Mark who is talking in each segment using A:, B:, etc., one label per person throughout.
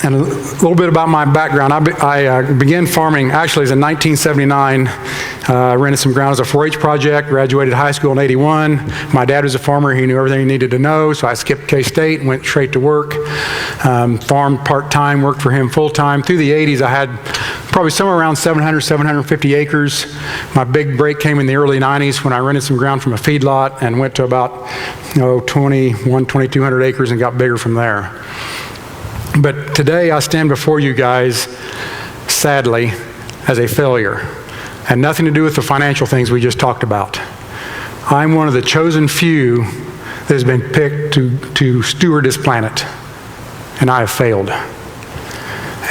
A: And a little bit about my background. I began farming, actually, in 1979. Rented some ground as a 4-H project, graduated high school in 81. My dad was a farmer. He knew everything he needed to know, so I skipped K-State and went straight to work. Farmed part-time, worked for him full-time. Through the 80s, I had probably somewhere around 700, 750 acres. My big break came in the early 90s when I rented some ground from a feedlot and went to about 2,200 acres and got bigger from there. But today I stand before you guys, sadly, as a failure. And nothing to do with the financial things we just talked about. I'm one of the chosen few that has been picked to steward this planet. And I have failed.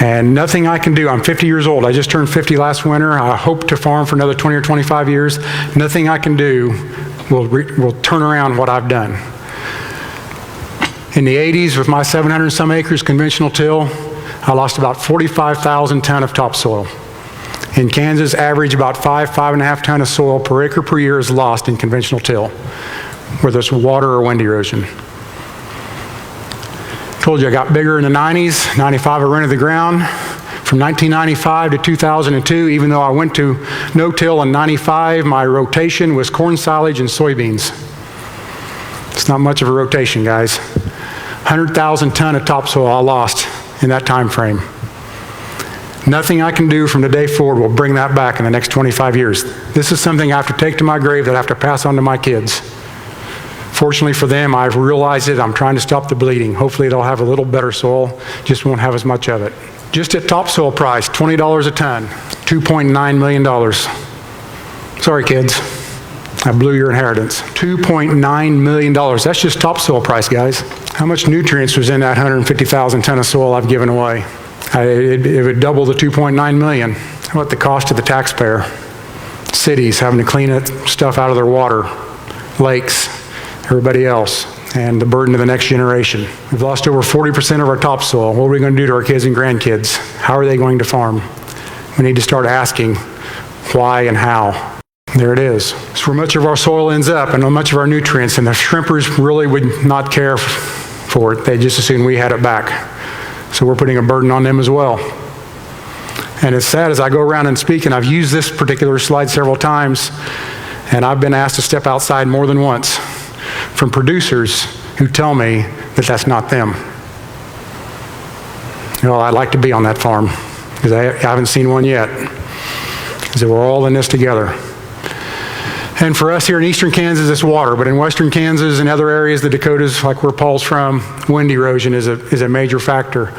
A: And nothing I can do, I'm 50 years old. I just turned 50 last winter. I hope to farm for another 20 or 25 years. Nothing I can do will turn around what I've done. In the 80s, with my 700 and some acres conventional till, I lost about 45,000 ton of topsoil. In Kansas, average about 5.5 ton of soil per acre per year is lost in conventional till, whether it's water or wind erosion. Told you I got bigger in the 90s. 95, I rented the ground. From 1995 to 2002, even though I went to no-till in 95, my rotation was corn silage and soybeans. It's not much of a rotation, guys. 100,000 ton of topsoil I lost in that time frame. Nothing I can do from today forward will bring that back in the next 25 years. This is something I have to take to my grave that I have to pass on to my kids. Fortunately for them, I've realized it. I'm trying to stop the bleeding. Hopefully they'll have a little better soil, just won't have as much of it. Just at topsoil price, $20 a ton, $2.9 million. Sorry, kids. I blew your inheritance. $2.9 million. That's just topsoil price, guys. How much nutrients was in that 150,000 ton of soil I've given away? It would double the 2.9 million. How about the cost to the taxpayer? Cities having to clean that stuff out of their water, lakes, everybody else, and the burden to the next generation. We've lost over 40% of our topsoil. What are we going to do to our kids and grandkids? How are they going to farm? We need to start asking why and how. There it is. It's where much of our soil ends up and much of our nutrients, and the shrimpers really would not care for it. They just assume we had it back. So we're putting a burden on them as well. And it's sad as I go around and speak, and I've used this particular slide several times, and I've been asked to step outside more than once from producers who tell me that that's not them. Well, I'd like to be on that farm, because I haven't seen one yet. Because we're all in this together. And for us here in eastern Kansas, it's water, but in western Kansas and other areas, the Dakotas, like where Paul's from, wind erosion is a major factor.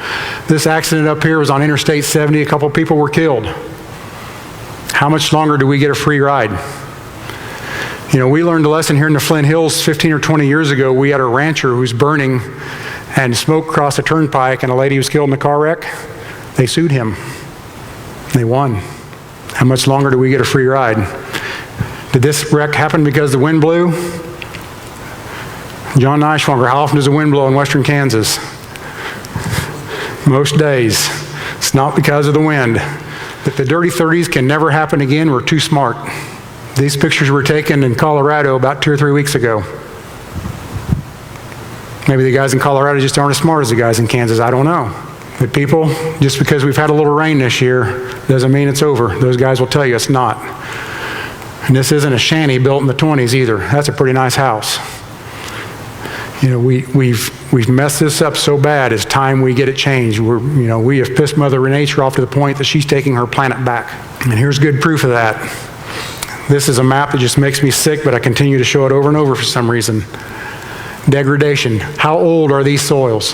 A: This accident up here was on Interstate 70. A couple people were killed. How much longer do we get a free ride? You know, we learned a lesson here in the Flint Hills 15 or 20 years ago. We had a rancher who was burning and smoke crossed a turnpike, and a lady was killed in a car wreck. They sued him. They won. How much longer do we get a free ride? Did this wreck happen because the wind blew? John Neischwanger, how often does the wind blow in western Kansas? Most days. It's not because of the wind. If the dirty 30s can never happen again, we're too smart. These pictures were taken in Colorado about 2 or 3 weeks ago. Maybe the guys in Colorado just aren't as smart as the guys in Kansas, I don't know. But people, just because we've had a little rain this year, doesn't mean it's over. Those guys will tell you it's not. And this isn't a shanty built in the 20s either. That's a pretty nice house. You know, we've messed this up so bad. It's time we get it changed. We have pissed Mother Nature off to the point that she's taking her planet back. And here's good proof of that. This is a map that just makes me sick, but I continue to show it over and over for some reason. Degradation. How old are these soils?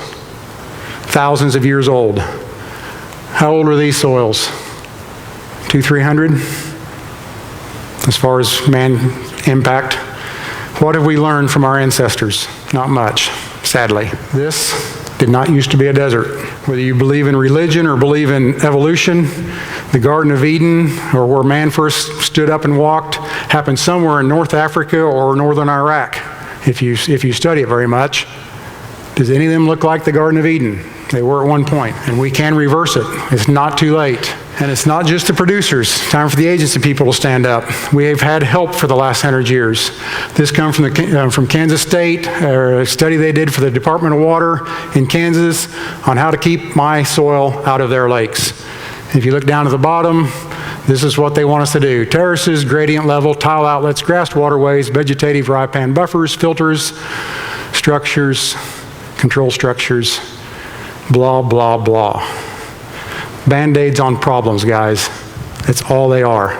A: Thousands of years old. How old are these soils? 200-300? As far as man impact. What have we learned from our ancestors? Not much, sadly. This did not used to be a desert. Whether you believe in religion or believe in evolution, the Garden of Eden, or where man first stood up and walked, happened somewhere in North Africa or northern Iraq. If you study it very much, does any of them look like the Garden of Eden? They were at one point, and we can reverse it. It's not too late. And it's not just the producers. Time for the agency people to stand up. We have had help for the last 100 years. This comes from Kansas State, a study they did for the Department of Water in Kansas on how to keep my soil out of their lakes. If you look down to the bottom, this is what they want us to do. Terraces, gradient level, tile outlets, grassed waterways, vegetative rye pan buffers, filters, structures, control structures, blah, blah, blah. Band-aids on problems, guys. That's all they are.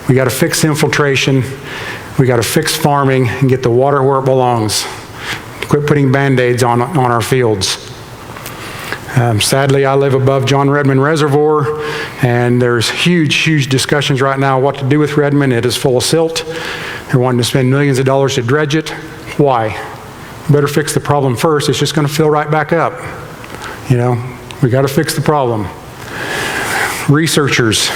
A: We got to fix infiltration. We got to fix farming and get the water where it belongs. Quit putting Band-aids on our fields. Sadly, I live above John Redmond Reservoir, and there's huge discussions right now what to do with Redmond. It is full of silt. They're wanting to spend millions of dollars to dredge it. Why? Better fix the problem first. It's just going to fill right back up. You know, we got to fix the problem. Researchers,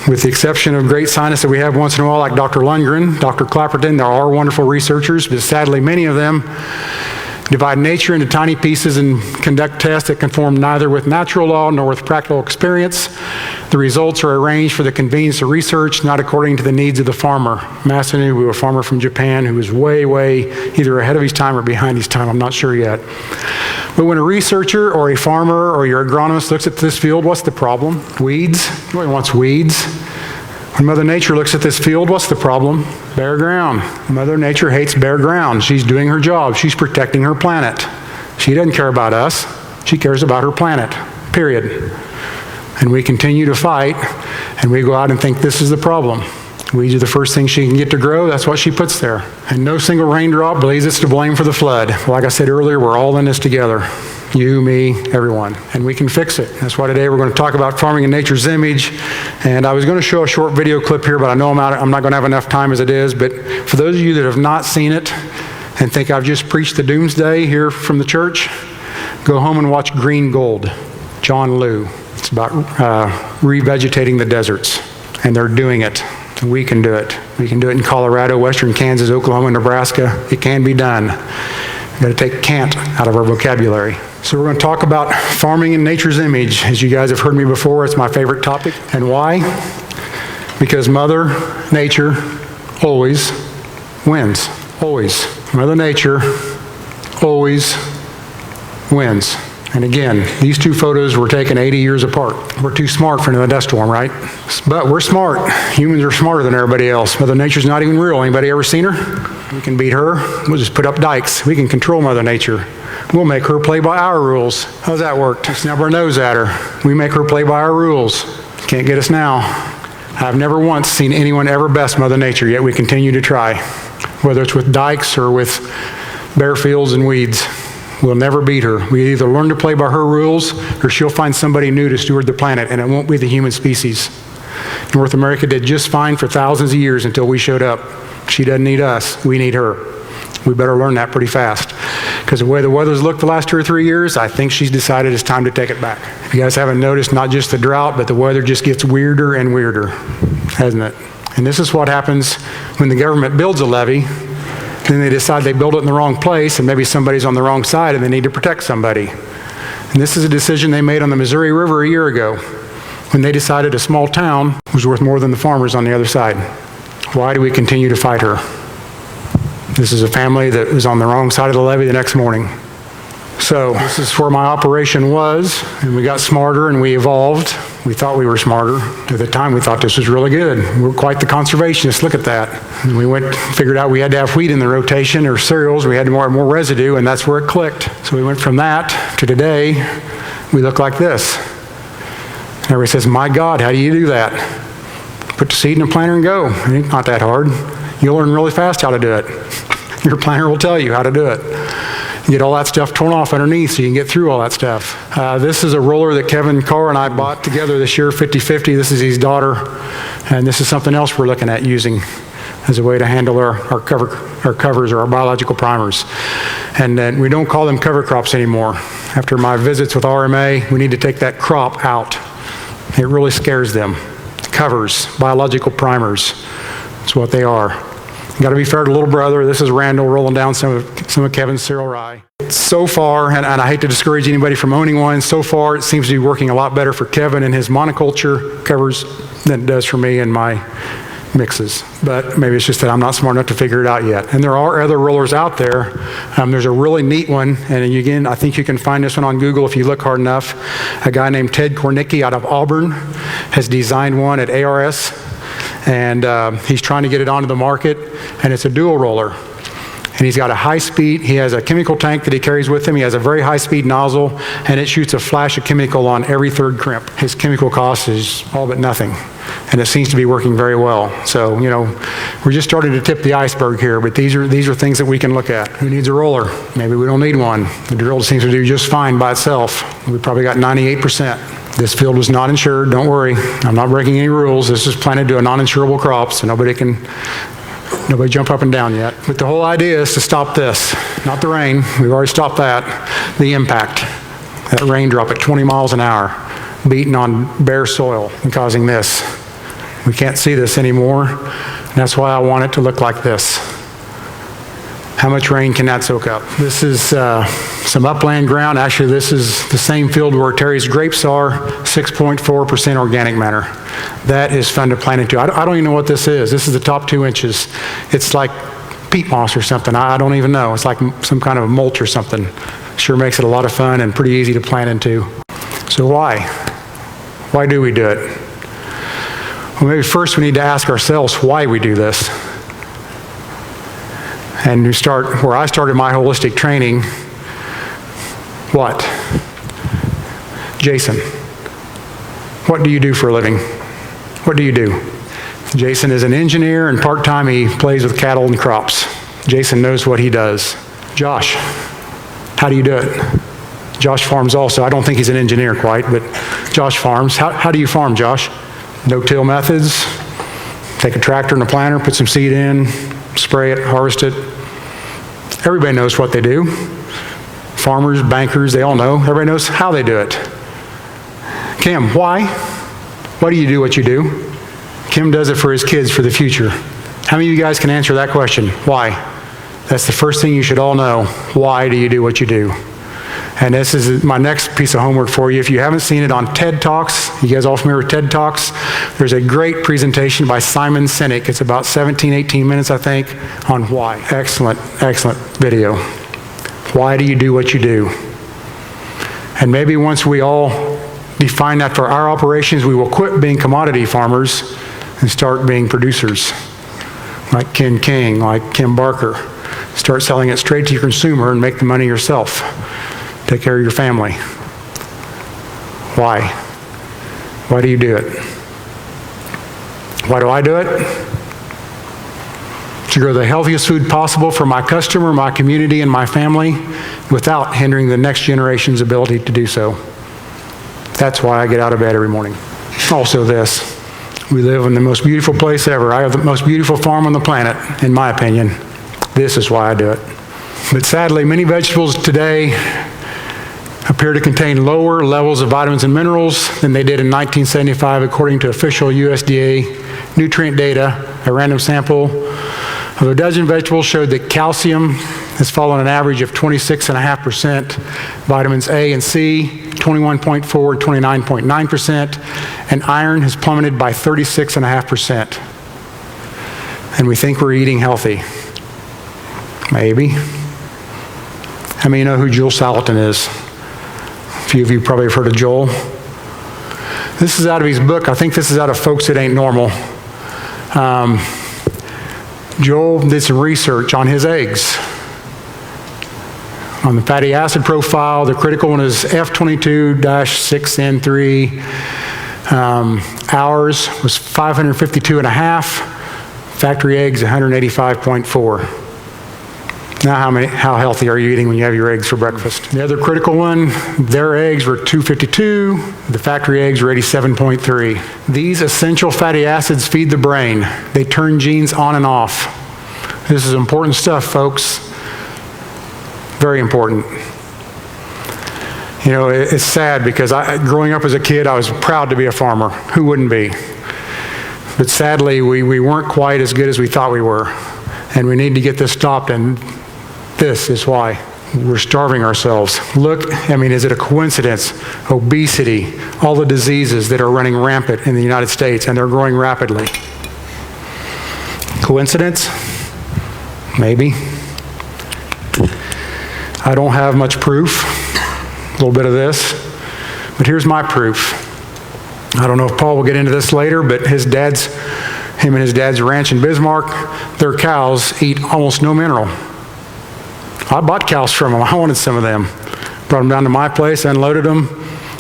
A: with the exception of great scientists that we have once in a while, like Dr. Lundgren, Dr. Clapperton, there are wonderful researchers, but sadly many of them divide nature into tiny pieces and conduct tests that conform neither with natural law nor with practical experience. The results are arranged for the convenience of research, not according to the needs of the farmer. Masanobu, a farmer from Japan who was way either ahead of his time or behind his time, I'm not sure yet. But when a researcher or a farmer or your agronomist looks at this field, what's the problem? Weeds? Nobody wants weeds. When Mother Nature looks at this field, what's the problem? Bare ground. Mother Nature hates bare ground. She's doing her job. She's protecting her planet. She doesn't care about us. She cares about her planet, period. And we continue to fight, and we go out and think this is the problem. Weeds are the first thing she can get to grow. That's what she puts there. And no single raindrop believes it's to blame for the flood. Like I said earlier, we're all in this together. You, me, everyone. And we can fix it. That's why today we're going to talk about farming in nature's image. And I was going to show a short video clip here, but I know I'm not going to have enough time as it is. But for those of you that have not seen it and think I've just preached the doomsday here from the church, go home and watch Green Gold, John Liu. It's about revegetating the deserts. And they're doing it. We can do it. We can do it in Colorado, western Kansas, Oklahoma, Nebraska. It can be done. We've got to take can't out of our vocabulary. So we're going to talk about farming in nature's image. As you guys have heard me before, it's my favorite topic. And why? Because Mother Nature always wins. Always. Mother Nature always wins. And again, these two photos were taken 80 years apart. We're too smart for another dust storm, right? But we're smart. Humans are smarter than everybody else. Mother Nature's not even real. Anybody ever seen her? We can beat her. We'll just put up dikes. We can control Mother Nature. We'll make her play by our rules. How's that work? Snub our nose at her. We make her play by our rules. Can't get us now. I've never once seen anyone ever best Mother Nature, yet we continue to try. Whether it's with dikes or with bare fields and weeds. We'll never beat her. We either learn to play by her rules or she'll find somebody new to steward the planet, and it won't be the human species. North America did just fine for thousands of years until we showed up. She doesn't need us. We need her. We better learn that pretty fast. Because the way the weather's looked the last 2 or 3 years, I think she's decided it's time to take it back. If you guys haven't noticed, not just the drought, but the weather just gets weirder and weirder, hasn't it? And this is what happens when the government builds a levee. Then they decide they built it in the wrong place, and maybe somebody's on the wrong side and they need to protect somebody. And this is a decision they made on the Missouri River a year ago when they decided a small town was worth more than the farmers on the other side. Why do we continue to fight her? This is a family that was on the wrong side of the levee the next morning. So this is where my operation was, and we got smarter and we evolved. We thought we were smarter. At the time, we thought this was really good. We're quite the conservationists. Look at that. And we figured out we had to have wheat in the rotation or cereals. We had more residue, and that's where it clicked. So we went from that to today. We look like this. And everybody says, "My God, how do you do that?" Put the seed in a planter and go. It's not that hard. You'll learn really fast how to do it. Your planter will tell you how to do it. You get all that stuff torn off underneath so you can get through all that stuff. This is a roller that Kevin Carr and I bought together this year, 50/50. This is his daughter. And this is something else we're looking at using as a way to handle our covers or our biological primers. And then we don't call them cover crops anymore. After my visits with RMA, we need to take that crop out. It really scares them. Covers, biological primers, that's what they are. Got to be fair to little brother. This is Randall rolling down some of Kevin's cereal rye. But so far, and I hate to discourage anybody from owning one, so far it seems to be working a lot better for Kevin and his monoculture covers than it does for me and my mixes. But maybe it's just that I'm not smart enough to figure it out yet. And there are other rollers out there. There's a really neat one, and again, I think you can find this one on Google if you look hard enough. A guy named Ted Kornicki out of Auburn has designed one at ARS, and he's trying to get it onto the market, and it's a dual roller. And he's got a high speed, he has a chemical tank that he carries with him, he has a very high speed nozzle, and it shoots a flash of chemical on every third crimp. His chemical cost is all but nothing, and it seems to be working very well. So, we're just starting to tip the iceberg here, but these are things that we can look at. Who needs a roller? Maybe we don't need one. The drill seems to do just fine by itself. We probably got 98%. This field was not insured, don't worry. I'm not breaking any rules. This is planted to a non-insurable crop, so nobody jump up and down yet. But the whole idea is to stop this, not the rain. We've already stopped that. The impact. That raindrop at 20 miles an hour beating on bare soil and causing this. We can't see this anymore. And that's why I want it to look like this. How much rain can that soak up? This is some upland ground. Actually, this is the same field where Terry's grapes are, 6.4% organic matter. That is fun to plant into. I don't even know what this is. This is the top 2 inches. It's like peat moss or something. I don't even know. It's like some kind of mulch or something. Sure makes it a lot of fun and pretty easy to plant into. So why? Why do we do it? Well, maybe first we need to ask ourselves why we do this. And we start where I started my holistic training. What? Jason, what do you do for a living? What do you do? Jason is an engineer, and part-time he plays with cattle and crops. Jason knows what he does. Josh, how do you do it? Josh farms also. I don't think he's an engineer quite, but Josh farms. How do you farm, Josh? No-till methods. Take a tractor and a planter, put some seed in, spray it, harvest it. Everybody knows what they do. Farmers, bankers, they all know. Everybody knows how they do it. Kim, why? Why do you do what you do? Kim does it for his kids for the future. How many of you guys can answer that question? Why? That's the first thing you should all know. Why do you do what you do? And this is my next piece of homework for you. If you haven't seen it on TED Talks, you guys all familiar with TED Talks? There's a great presentation by Simon Sinek. It's about 17, 18 minutes, I think, on why. Excellent, excellent video. Why do you do what you do? And maybe once we all define that for our operations, we will quit being commodity farmers and start being producers. Like Ken King, like Kim Barker. Start selling it straight to your consumer and make the money yourself. Take care of your family. Why? Why do you do it? Why do I do it? To grow the healthiest food possible for my customer, my community, and my family without hindering the next generation's ability to do so. That's why I get out of bed every morning. Also this, we live in the most beautiful place ever. I have the most beautiful farm on the planet, in my opinion. This is why I do it. But sadly, many vegetables today appear to contain lower levels of vitamins and minerals than they did in 1975, according to official USDA nutrient data. A random sample of a dozen vegetables showed that calcium has fallen an average of 26.5%, vitamins A and C, 21.4, 29.9%, and iron has plummeted by 36.5%. And we think we're eating healthy. Maybe. How many know who Joel Salatin is? A few of you probably have heard of Joel. This is out of his book. I think this is out of Folks It Ain't Normal. Joel did some research on his eggs. On the fatty acid profile, the critical one is F22-6N3. Ours was 552.5. Factory eggs, 185.4. Now how healthy are you eating when you have your eggs for breakfast? The other critical one, their eggs were 252, the factory eggs were 87.3. These essential fatty acids feed the brain. They turn genes on and off. This is important stuff, folks. Very important. You know, it's sad because growing up as a kid, I was proud to be a farmer. Who wouldn't be? But sadly, we weren't quite as good as we thought we were. And we need to get this stopped, and this is why. We're starving ourselves. Look, is it a coincidence? Obesity, all the diseases that are running rampant in the United States, and they're growing rapidly. Coincidence? Maybe. I don't have much proof, a little bit of this, but here's my proof. I don't know if Paul will get into this later, but him and his dad's ranch in Bismarck, their cows eat almost no mineral. I bought cows from them. I wanted some of them. Brought them down to my place, unloaded them,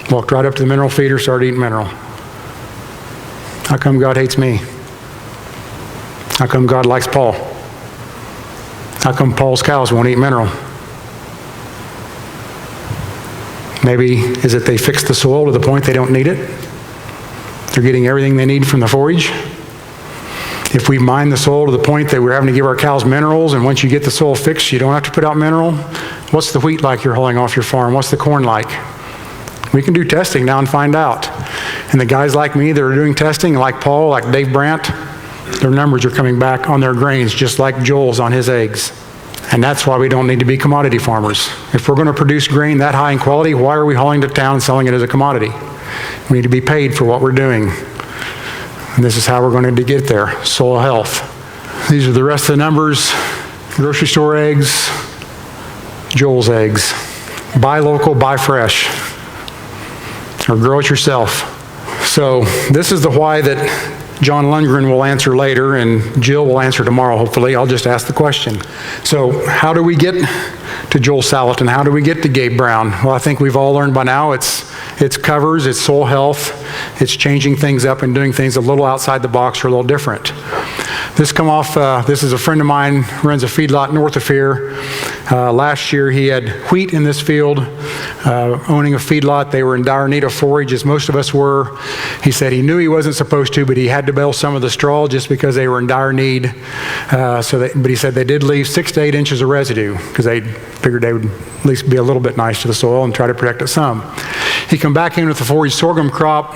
A: walked right up to the mineral feeder, started eating mineral. How come God hates me? How come God likes Paul? How come Paul's cows won't eat mineral? Maybe is it they fixed the soil to the point they don't need it? They're getting everything they need from the forage. If we mine the soil to the point that we're having to give our cows minerals, and once you get the soil fixed, you don't have to put out mineral, what's the wheat like you're hauling off your farm? What's the corn like? We can do testing now and find out. And the guys like me that are doing testing, like Paul, like Dave Brandt, their numbers are coming back on their grains, just like Joel's on his eggs. And that's why we don't need to be commodity farmers. If we're going to produce grain that high in quality, why are we hauling to town and selling it as a commodity? We need to be paid for what we're doing. And this is how we're going to get there. Soil health. These are the rest of the numbers. Grocery store eggs, Joel's eggs. Buy local, buy fresh. Or grow it yourself. So this is the why that John Lundgren will answer later, and Jill will answer tomorrow, hopefully. I'll just ask the question. So how do we get to Joel Salatin? How do we get to Gabe Brown? Well, I think we've all learned by now it's covers, it's soil health, it's changing things up and doing things a little outside the box or a little different. This is a friend of mine, runs a feedlot north of here. Last year he had wheat in this field, owning a feedlot. They were in dire need of forage, as most of us were. He said he knew he wasn't supposed to, but he had to bale some of the straw just because they were in dire need. But he said they did leave 6 to 8 inches of residue because they figured they would at least be a little bit nice to the soil and try to protect it some. He come back in with the forage sorghum crop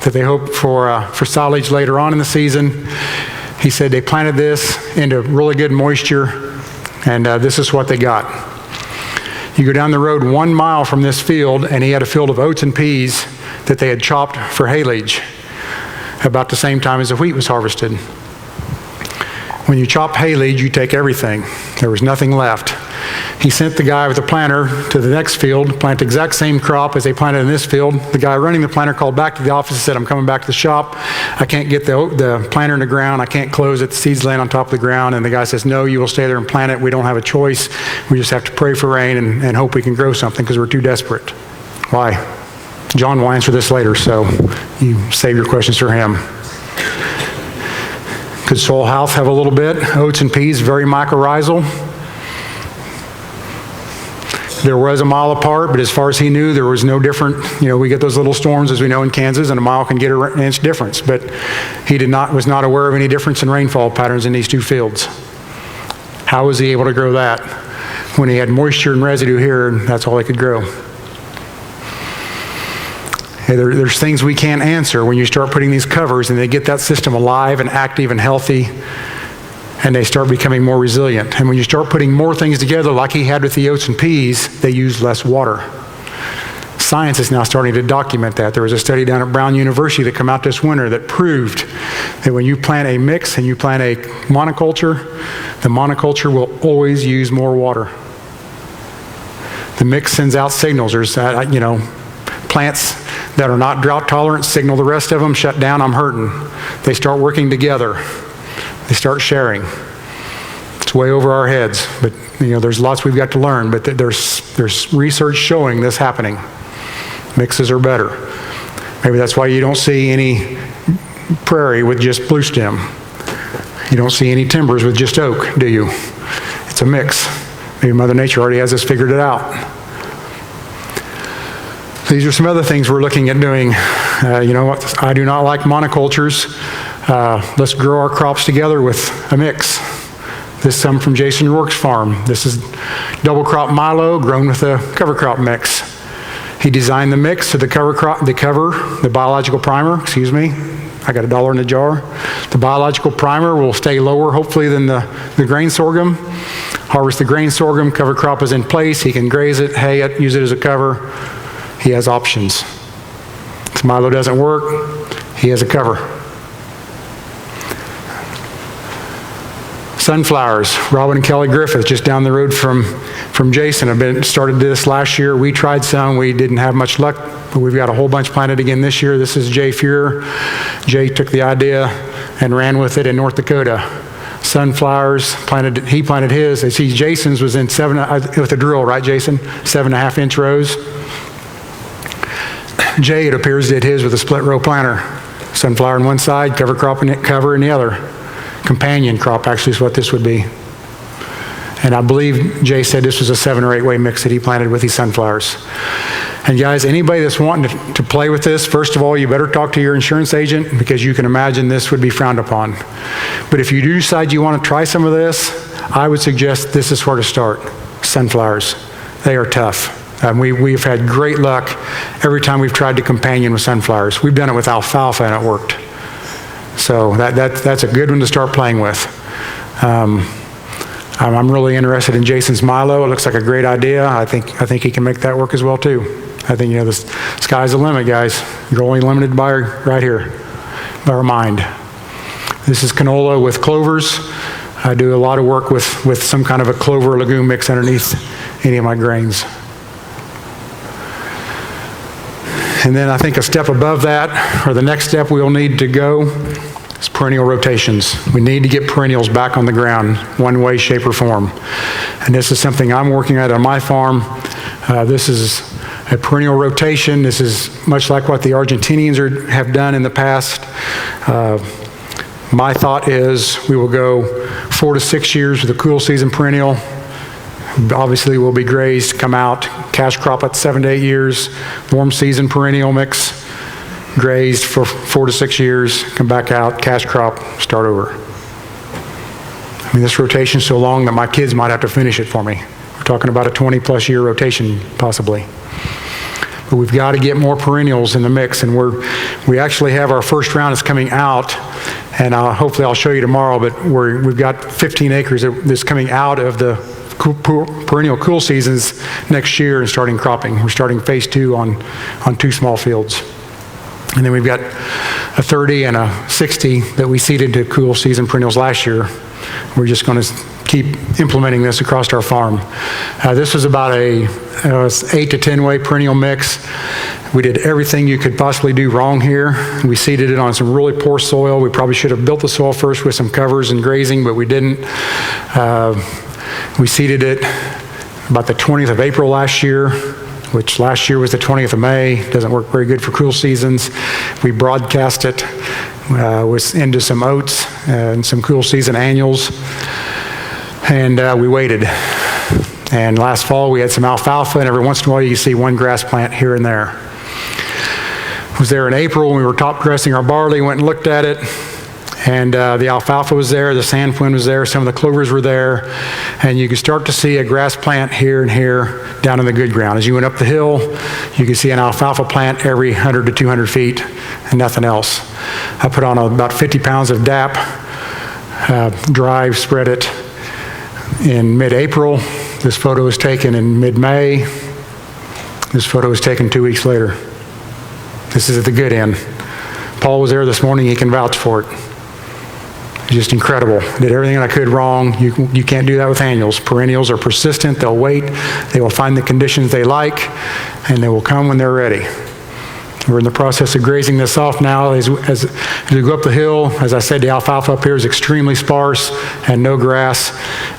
A: that they hope for silage later on in the season. He said they planted this into really good moisture, and this is what they got. You go down the road 1 mile from this field, and he had a field of oats and peas that they had chopped for haylage about the same time as the wheat was harvested. When you chop haylage, you take everything. There was nothing left. He sent the guy with the planter to the next field, plant the exact same crop as they planted in this field. The guy running the planter called back to the office and said, I'm coming back to the shop. I can't get the planter in the ground. I can't close it. The seeds laying on top of the ground. And the guy says, no, you will stay there and plant it. We don't have a choice. We just have to pray for rain and hope we can grow something because we're too desperate. Why? John will answer this later, so you save your questions for him. Could soil health have a little bit? Oats and peas, very mycorrhizal. There was a mile apart, but as far as he knew, there was no different. We get those little storms, as we know, in Kansas, and a mile can get an inch difference. But he was not aware of any difference in rainfall patterns in these two fields. How was he able to grow that? When he had moisture and residue here, that's all he could grow. Hey, there's things we can't answer when you start putting these covers and they get that system alive and active and healthy, and they start becoming more resilient. And when you start putting more things together, like he had with the oats and peas, they use less water. Science is now starting to document that. There was a study down at Brown University that came out this winter that proved that when you plant a mix and you plant a monoculture, the monoculture will always use more water. The mix sends out signals. There's, plants that are not drought tolerant signal the rest of them, shut down, I'm hurting. They start working together. They start sharing. It's way over our heads, but there's lots we've got to learn, but there's research showing this happening. Mixes are better. Maybe that's why you don't see any prairie with just blue stem. You don't see any timbers with just oak, do you? It's a mix. Maybe Mother Nature already has us figured it out. These are some other things we're looking at doing. I do not like monocultures. Let's grow our crops together with a mix. This is some from Jason Rourke's farm. This is double crop milo grown with a cover crop mix. He designed the mix to the biological primer, I got $1 in the jar. The biological primer will stay lower, hopefully, than the grain sorghum. Harvest the grain sorghum, cover crop is in place. He can graze it, hay it, use it as a cover. He has options. If milo doesn't work, he has a cover. Sunflowers, Robin and Kelly Griffith, just down the road from Jason. I've started this last year. We tried some. We didn't have much luck, but we've got a whole bunch planted again this year. This is Jay Fuhrer. Jay took the idea and ran with it in North Dakota. Sunflowers, he planted his. I see Jason's was in with a drill, right, Jason? 7.5-inch rows. Jay, it appears, did his with a split row planter. Sunflower on one side, cover in the other. Companion crop actually is what this would be. And I believe Jay said this was a 7 or 8 way mix that he planted with these sunflowers. And guys, anybody that's wanting to play with this, first of all, you better talk to your insurance agent, because you can imagine this would be frowned upon. But if you do decide you want to try some of this, I would suggest this is where to start. Sunflowers. They are tough. We've had great luck every time we've tried to companion with sunflowers. We've done it with alfalfa and it worked. So that's a good one to start playing with. I'm really interested in Jason's milo. It looks like a great idea. I think he can make that work as well too. I think, the sky's the limit, guys. You're only limited by right here, by our mind. This is canola with clovers. I do a lot of work with some kind of a clover legume mix underneath any of my grains. And then I think a step above that, or the next step we'll need to go, is perennial rotations. We need to get perennials back on the ground, one way, shape, or form. And this is something I'm working at on my farm. This is a perennial rotation. This is much like what the Argentinians have done in the past. My thought is we will go 4 to 6 years with a cool season perennial. Obviously will be grazed, come out, cash crop at 7 to 8 years, warm season perennial mix, grazed for 4 to 6 years, come back out, cash crop, start over. I mean, this rotation's so long that my kids might have to finish it for me. We're talking about a 20+ year rotation, possibly. But we've got to get more perennials in the mix, and we actually have our first round is coming out, and hopefully I'll show you tomorrow, but we've got 15 acres that's coming out of the perennial cool seasons next year and starting cropping. We're starting phase 2 on 2 small fields. And then we've got a 30 and a 60 that we seeded to cool season perennials last year. We're just going to keep implementing this across our farm. This was about a 8 to 10 way perennial mix. We did everything you could possibly do wrong here. We seeded it on some really poor soil. We probably should have built the soil first with some covers and grazing, but we didn't. We seeded it about the 20th of April last year, which last year was the 20th of May. Doesn't work very good for cool seasons. We broadcast it into some oats and some cool season annuals, and we waited. And last fall we had some alfalfa, and every once in a while you see one grass plant here and there. I was there in April when we were top dressing our barley, went and looked at it. And the alfalfa was there, the sandflint was there, some of the clovers were there, and you could start to see a grass plant here and here down in the good ground. As you went up the hill, you could see an alfalfa plant every 100 to 200 feet and nothing else. I put on about 50 pounds of DAP, dry, spread it in mid-April. This photo was taken in mid-May. This photo was taken 2 weeks later. This is at the good end. Paul was there this morning, he can vouch for it. Just incredible. Did everything I could wrong. You can't do that with annuals. Perennials are persistent. They'll wait. They will find the conditions they like, and they will come when they're ready. We're in the process of grazing this off now. As we go up the hill, as I said, the alfalfa up here is extremely sparse and no grass.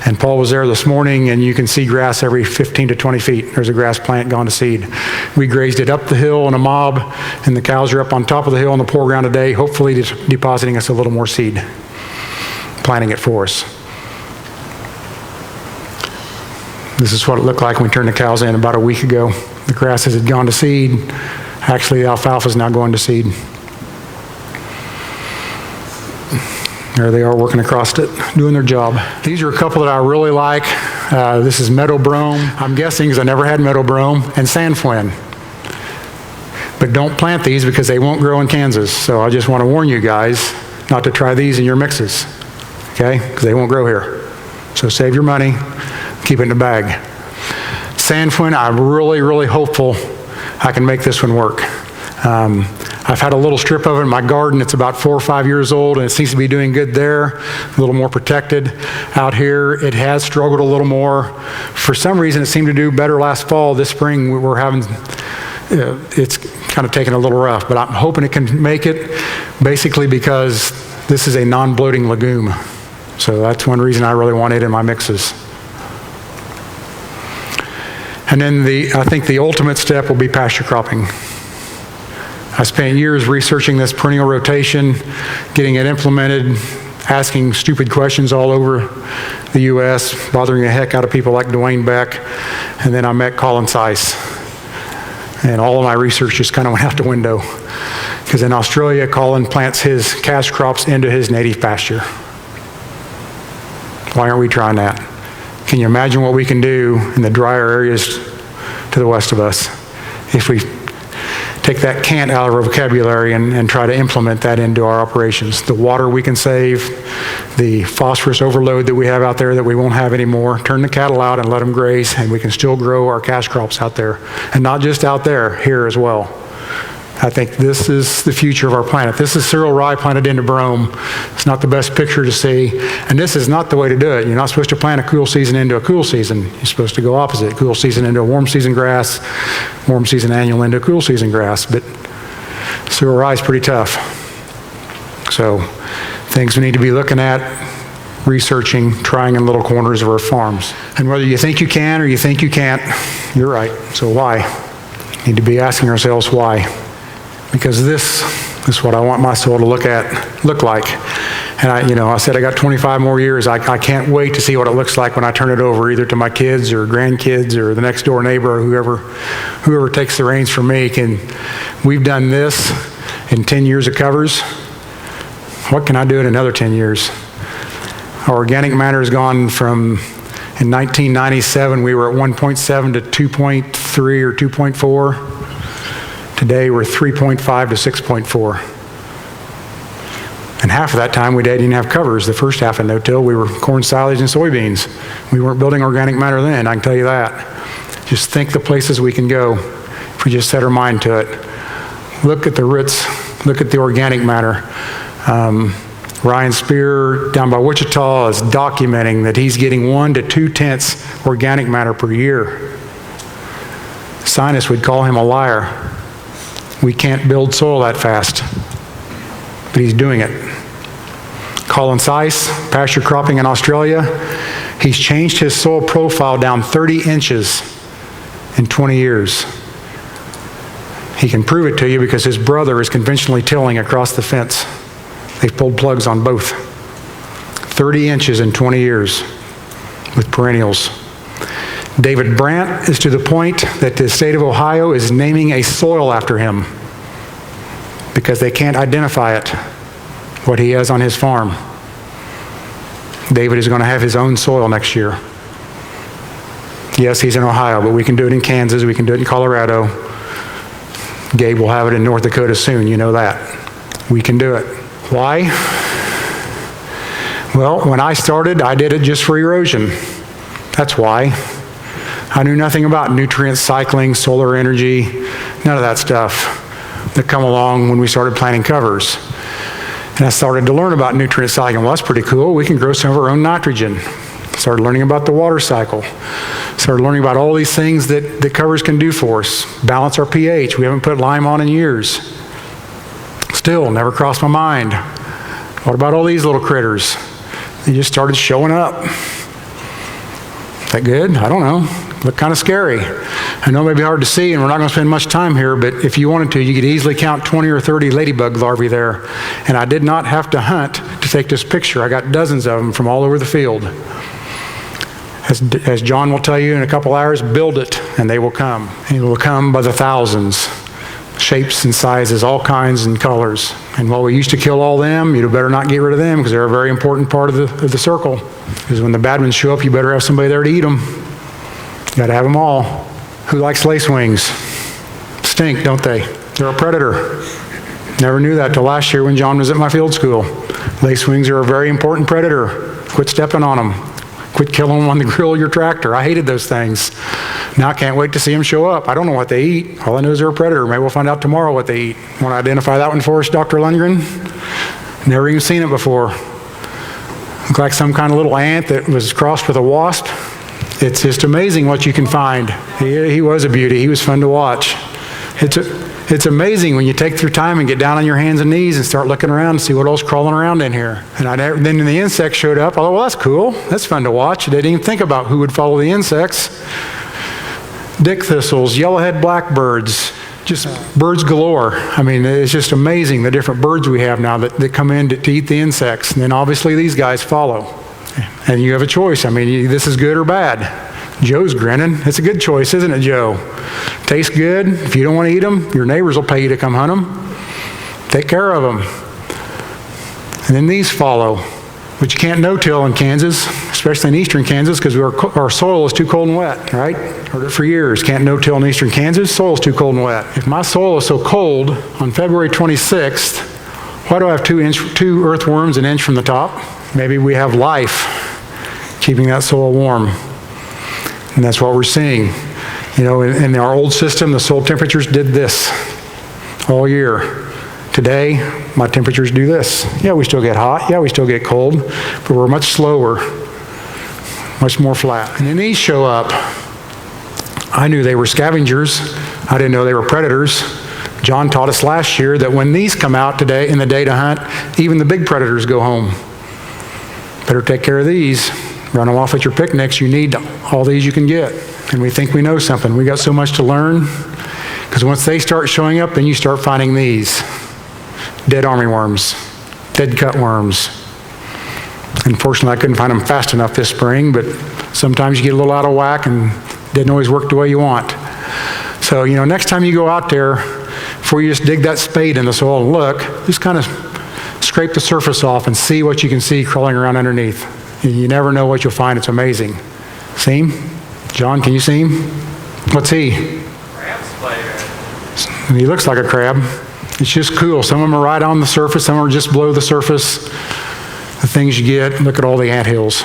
A: And Paul was there this morning, and you can see grass every 15 to 20 feet. There's a grass plant gone to seed. We grazed it up the hill in a mob, and the cows are up on top of the hill on the poor ground today, hopefully depositing us a little more seed, planting it for us. This is what it looked like when we turned the cows in about a week ago. The grasses had gone to seed. Actually, the alfalfa is now going to seed. There they are working across it, doing their job. These are a couple that I really like. This is meadow brome. I'm guessing because I never had meadow brome, and sandflint. But don't plant these because they won't grow in Kansas. So I just want to warn you guys not to try these in your mixes, okay? Because they won't grow here. So save your money, keep it in the bag. Sandfin, I'm really, really hopeful I can make this one work. I've had a little strip of it in my garden. It's about 4 or 5 years old, and it seems to be doing good there, a little more protected. Out here, it has struggled a little more. For some reason, it seemed to do better last fall. This spring, we're having, it's kind of taken a little rough, but I'm hoping it can make it, basically because this is a non-bloating legume. So that's one reason I really want it in my mixes. And then I think the ultimate step will be pasture cropping. I spent years researching this perennial rotation, getting it implemented, asking stupid questions all over the U.S., bothering the heck out of people like Dwayne Beck, and then I met Colin Seiss. And all of my research just kind of went out the window. Because in Australia, Colin plants his cash crops into his native pasture. Why aren't we trying that? Can you imagine what we can do in the drier areas to the west of us if we take that can't out of our vocabulary and try to implement that into our operations? The water we can save, the phosphorus overload that we have out there that we won't have anymore, turn the cattle out and let them graze, and we can still grow our cash crops out there. And not just out there, here as well. I think this is the future of our planet. This is cereal rye planted into brome. It's not the best picture to see, and this is not the way to do it. You're not supposed to plant a cool season into a cool season. You're supposed to go opposite. Cool season into a warm season grass, warm season annual into a cool season grass, but cereal rye is pretty tough. So things we need to be looking at, researching, trying in little corners of our farms. And whether you think you can or you think you can't, you're right. So why? We need to be asking ourselves why. Because this is what I want my soil to look like. And I said I got 25 more years. I can't wait to see what it looks like when I turn it over either to my kids or grandkids or the next door neighbor or whoever takes the reins from me. We've done this in 10 years of covers. What can I do in another 10 years? Our organic matter has gone from, in 1997, we were at 1.7 to 2.3 or 2.4. Today we're 3.5 to 6.4. And half of that time we didn't have covers. The first half of no-till we were corn, silage, and soybeans. We weren't building organic matter then, I can tell you that. Just think the places we can go if we just set our mind to it. Look at the roots, look at the organic matter. Ryan Spear down by Wichita is documenting that he's getting 1 to 2 tenths organic matter per year. Scientists would call him a liar. We can't build soil that fast, but he's doing it. Colin Seiss, pasture cropping in Australia, he's changed his soil profile down 30 inches in 20 years. He can prove it to you because his brother is conventionally tilling across the fence. They've pulled plugs on both. 30 inches in 20 years with perennials. David Brandt is to the point that the state of Ohio is naming a soil after him because they can't identify it, what he has on his farm. David is going to have his own soil next year. Yes, he's in Ohio, but we can do it in Kansas, we can do it in Colorado. Gabe will have it in North Dakota soon, you know that. We can do it. Why? Well, when I started, I did it just for erosion. That's why. I knew nothing about nutrient cycling, solar energy, none of that stuff that come along when we started planting covers. And I started to learn about nutrient cycling. Well, that's pretty cool. We can grow some of our own nitrogen. Started learning about the water cycle. Started learning about all these things that the covers can do for us. Balance our pH. We haven't put lime on in years. Still, never crossed my mind. What about all these little critters? They just started showing up. Is that good? I don't know. Look kind of scary. I know it may be hard to see, and we're not going to spend much time here, but if you wanted to, you could easily count 20 or 30 ladybug larvae there. And I did not have to hunt to take this picture. I got dozens of them from all over the field. As John will tell you in a couple hours, build it, and they will come. And it will come by the thousands. Shapes and sizes, all kinds and colors. And while we used to kill all them, you better not get rid of them because they're a very important part of the circle. Because when the bad ones show up, you better have somebody there to eat them. You got to have them all. Who likes lacewings? Stink, don't they? They're a predator. Never knew that till last year when John was at my field school. Lacewings are a very important predator. Quit stepping on them. Quit killing them on the grill of your tractor. I hated those things. Now I can't wait to see them show up. I don't know what they eat. All I know is they're a predator. Maybe we'll find out tomorrow what they eat. Want to identify that one for us, Dr. Lundgren? Never even seen it before. Looked like some kind of little ant that was crossed with a wasp. It's just amazing what you can find. He was a beauty. He was fun to watch. It's amazing when you take your time and get down on your hands and knees and start looking around and see what else crawling around in here. And then the insects showed up. I thought, well, that's cool. That's fun to watch. I didn't even think about who would follow the insects. Dick thistles, yellowhead blackbirds, just birds galore. I mean, it's just amazing the different birds we have now that come in to eat the insects. And then obviously these guys follow. And you have a choice. I mean, this is good or bad. Joe's grinning. It's a good choice, isn't it, Joe? Tastes good. If you don't want to eat them, your neighbors will pay you to come hunt them. Take care of them. And then these follow, which you can't no-till in Kansas, especially in eastern Kansas, because our soil is too cold and wet, right? Heard it for years. Can't no-till in eastern Kansas. Soil's too cold and wet. If my soil is so cold, on February 26th, why do I have two earthworms an inch from the top? Maybe we have life keeping that soil warm. And that's what we're seeing. You know, in our old system, the soil temperatures did this all year. Today, my temperatures do this. Yeah, we still get hot. Yeah, we still get cold. But we're much slower, much more flat. And then these show up. I knew they were scavengers. I didn't know they were predators. John taught us last year that when these come out today in the day to hunt, even the big predators go home. Better take care of these. Run them off at your picnics. You need all these you can get. And we think we know something. We got so much to learn. Because once they start showing up, then you start finding these. Dead armyworms, dead cutworms. Unfortunately, I couldn't find them fast enough this spring, but sometimes you get a little out of whack and didn't always work the way you want. So, you know, next time you go out there, before you just dig that spade in the soil and look, just kind of scrape the surface off and see what you can see crawling around underneath. You never know what you'll find. It's amazing. See him? John, can you see him? What's he?
B: Crab spider.
A: He looks like a crab. It's just cool. Some of them are right on the surface. Some are just below the surface. The things you get, look at all the anthills.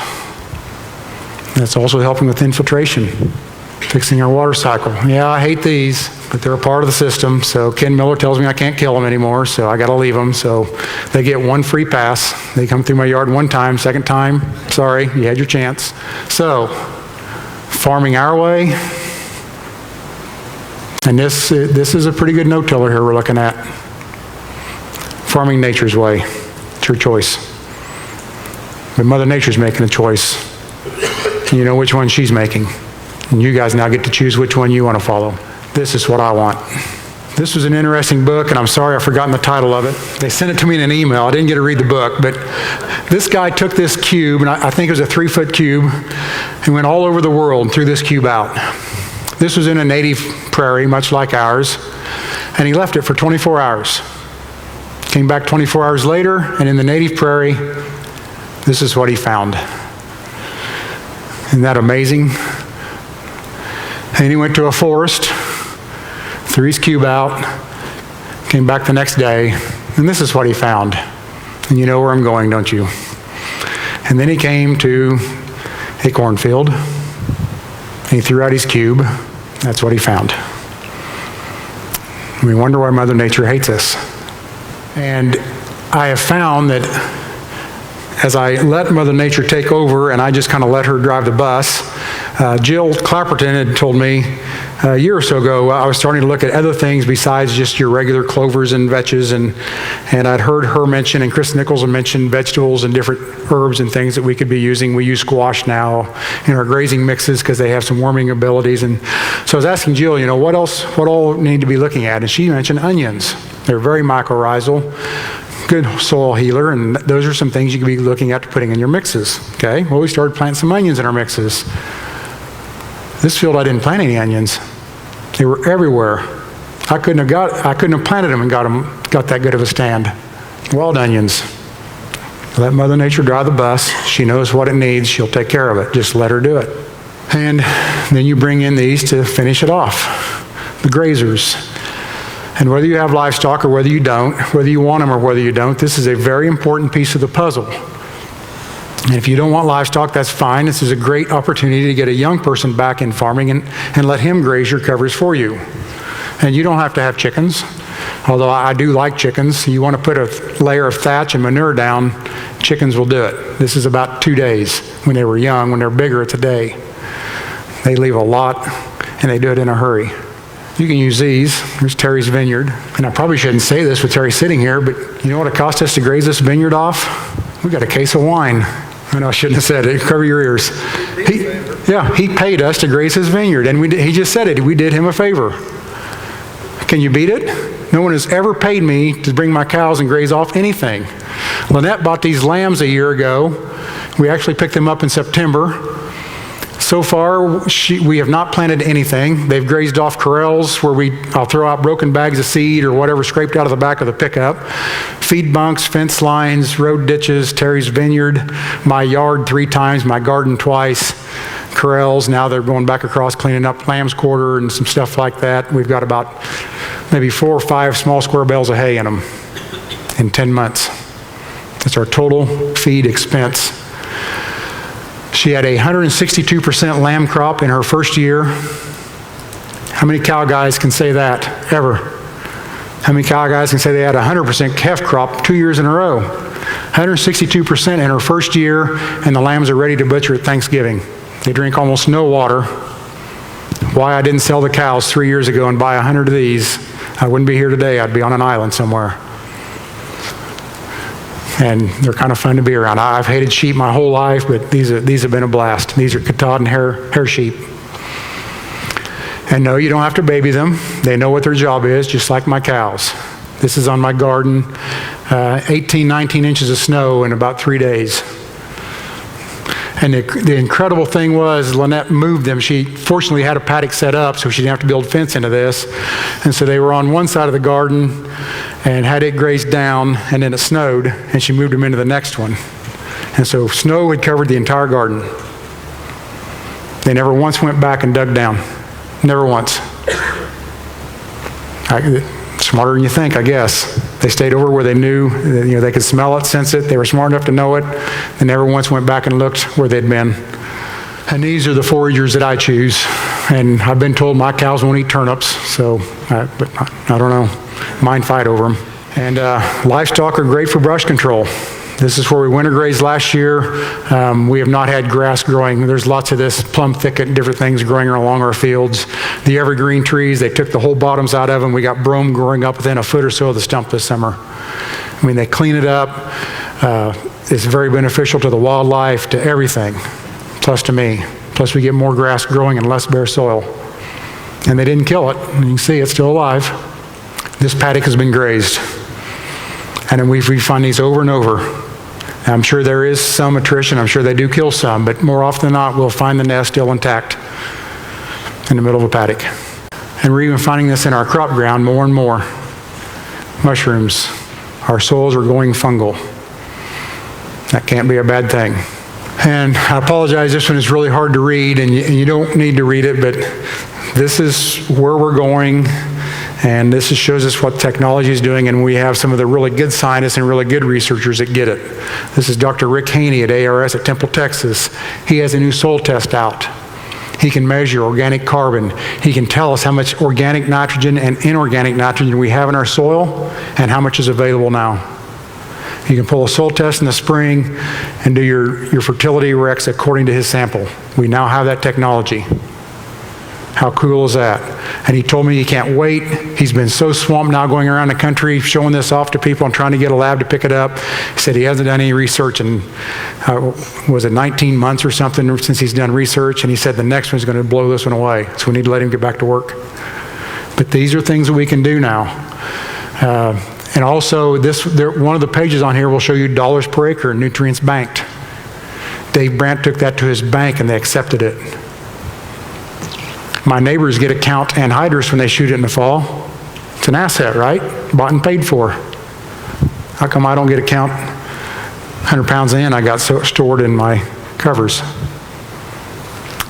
A: That's also helping with infiltration, fixing our water cycle. Yeah, I hate these, but they're a part of the system. So Ken Miller tells me I can't kill them anymore, so I got to leave them. So they get one free pass. They come through my yard one time, second time, sorry, you had your chance. So, farming our way, and this is a pretty good no-tiller here we're looking at. Farming nature's way. It's your choice. But Mother Nature's making a choice. And you know which one she's making. And you guys now get to choose which one you want to follow. This is what I want. This was an interesting book, and I'm sorry I've forgotten the title of it. They sent it to me in an email. I didn't get to read the book, but this guy took this cube, and I think it was a 3-foot cube, and went all over the world and threw this cube out. This was in a native prairie, much like ours, and he left it for 24 hours. Came back 24 hours later, and in the native prairie, this is what he found. Isn't that amazing? And he went to a forest, threw his cube out, came back the next day, and this is what he found. And you know where I'm going, don't you? And then he came to a cornfield, and he threw out his cube. That's what he found. And we wonder why Mother Nature hates us. And I have found that as I let Mother Nature take over and I just kind of let her drive the bus, Jill Clapperton had told me a year or so ago, I was starting to look at other things besides just your regular clovers and vetches, and I'd heard her mention, and Chris Nichols had mentioned vegetables and different herbs and things that we could be using. We use squash now in our grazing mixes because they have some warming abilities. And so I was asking Jill, you know, what all need to be looking at? And she mentioned onions. They're very mycorrhizal, good soil healer, and those are some things you could be looking at putting in your mixes. Okay, well, we started planting some onions in our mixes. This field, I didn't plant any onions. They were everywhere. I couldn't have planted them and got that good of a stand. Wild onions. Let Mother Nature drive the bus. She knows what it needs. She'll take care of it. Just let her do it. And then you bring in these to finish it off. The grazers. And whether you have livestock or whether you don't, whether you want them or whether you don't, this is a very important piece of the puzzle. And if you don't want livestock, that's fine. This is a great opportunity to get a young person back in farming and let him graze your covers for you. And you don't have to have chickens, although I do like chickens. You want to put a layer of thatch and manure down, chickens will do it. This is about 2 days. When they were young, when they're bigger, it's a day. They leave a lot, and they do it in a hurry. You can use these. Here's Terry's vineyard. And I probably shouldn't say this with Terry sitting here, but you know what it cost us to graze this vineyard off? We got a case of wine. I know I shouldn't have said it. Cover your ears. He paid us to graze his vineyard, and he just said it. We did him a favor. Can you beat it? No one has ever paid me to bring my cows and graze off anything. Lynette bought these lambs a year ago. We actually picked them up in September. So far, we have not planted anything. They've grazed off corrals where I'll throw out broken bags of seed or whatever scraped out of the back of the pickup. Feed bunks, fence lines, road ditches, Terry's vineyard, my yard 3 times, my garden twice, corrals. Now they're going back across cleaning up lamb's quarter and some stuff like that. We've got about maybe 4 or 5 small square bales of hay in them in 10 months. That's our total feed expense. She had a 162% lamb crop in her first year. How many cow guys can say that, ever? How many cow guys can say they had a 100% calf crop 2 years in a row? 162% in her first year, and the lambs are ready to butcher at Thanksgiving. They drink almost no water. Why I didn't sell the cows 3 years ago and buy 100 of these, I wouldn't be here today. I'd be on an island somewhere. And they're kind of fun to be around. I've hated sheep my whole life, but these have been a blast. These are Katahdin hair sheep. And no, you don't have to baby them. They know what their job is, just like my cows. This is on my garden, 18, 19 inches of snow in about 3 days. And the incredible thing was, Lynette moved them. She fortunately had a paddock set up, so she didn't have to build fence into this. And so they were on one side of the garden and had it grazed down, and then it snowed, and she moved them into the next one. And so snow had covered the entire garden. They never once went back and dug down. Never once. Smarter than you think, I guess. They stayed over where they knew, they could smell it, sense it. They were smart enough to know it. They never once went back and looked where they'd been. And these are the foragers that I choose. And I've been told my cows won't eat turnips, but I don't know. Mine fight over them. And livestock are great for brush control. This is where we winter grazed last year. We have not had grass growing. There's lots of this plum thicket and different things growing along our fields. The evergreen trees, they took the whole bottoms out of them. We got brome growing up within a foot or so of the stump this summer. I mean, they clean it up. It's very beneficial to the wildlife, to everything, plus to me. Plus we get more grass growing and less bare soil. And they didn't kill it. You can see it's still alive. This paddock has been grazed. And then we find these over and over. I'm sure there is some attrition. I'm sure they do kill some, but more often than not, we'll find the nest still intact in the middle of a paddock. And we're even finding this in our crop ground more and more. Mushrooms. Our soils are going fungal. That can't be a bad thing. And I apologize, this one is really hard to read, and you don't need to read it, but this is where we're going. And this shows us what technology is doing, and we have some of the really good scientists and really good researchers that get it. This is Dr. Rick Haney at ARS at Temple, Texas. He has a new soil test out. He can measure organic carbon. He can tell us how much organic nitrogen and inorganic nitrogen we have in our soil and how much is available now. You can pull a soil test in the spring and do your fertility recs according to his sample. We now have that technology. How cool is that? And he told me he can't wait. He's been so swamped now going around the country showing this off to people and trying to get a lab to pick it up. He said he hasn't done any research in, was it 19 months or something since he's done research, and he said the next one's going to blow this one away. So we need to let him get back to work. But these are things that we can do now. And also, one of the pages on here will show you dollars per acre nutrients banked. Dave Brandt took that to his bank and they accepted it. My neighbors get a count anhydrous when they shoot it in the fall. It's an asset, right? Bought and paid for. How come I don't get a count 100 pounds in? I got stored in my covers.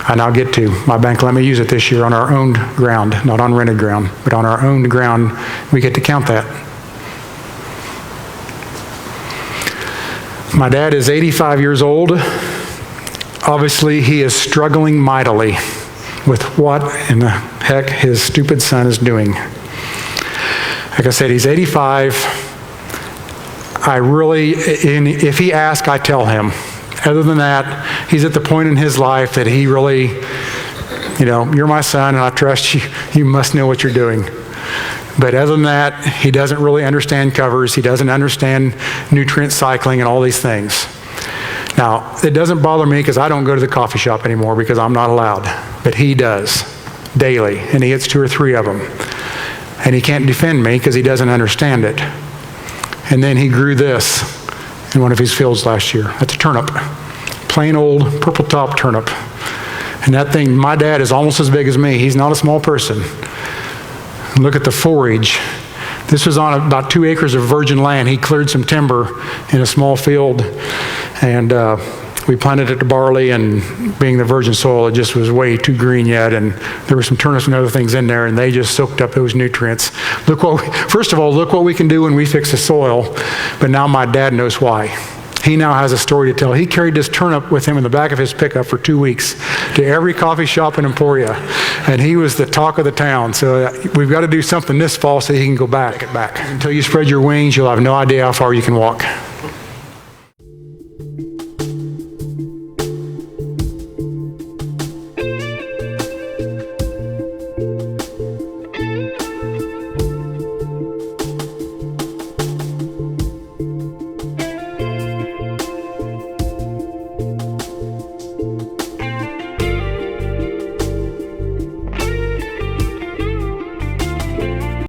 A: And I'll get to. My bank let me use it this year on our owned ground, not on rented ground, but on our owned ground, we get to count that. My dad is 85 years old. Obviously, he is struggling mightily with what in the heck his stupid son is doing. Like I said, he's 85. If he asks, I tell him. Other than that, he's at the point in his life that he really, you're my son and I trust you. You must know what you're doing. But other than that, he doesn't really understand covers. He doesn't understand nutrient cycling and all these things. Now, it doesn't bother me because I don't go to the coffee shop anymore because I'm not allowed. But he does, daily, and he gets 2 or 3 of them. And he can't defend me because he doesn't understand it. And then he grew this in one of his fields last year. That's a turnip. Plain old purple top turnip. And that thing, my dad is almost as big as me. He's not a small person. Look at the forage. This was on about 2 acres of virgin land. He cleared some timber in a small field, and we planted it to barley, and being the virgin soil, it just was way too green yet, and there were some turnips and other things in there, and they just soaked up those nutrients. First of all, look what we can do when we fix the soil, but now my dad knows why. He now has a story to tell. He carried this turnip with him in the back of his pickup for 2 weeks to every coffee shop in Emporia. And he was the talk of the town. So we've got to do something this fall so he can go back. Until you spread your wings, you'll have no idea how far you can walk.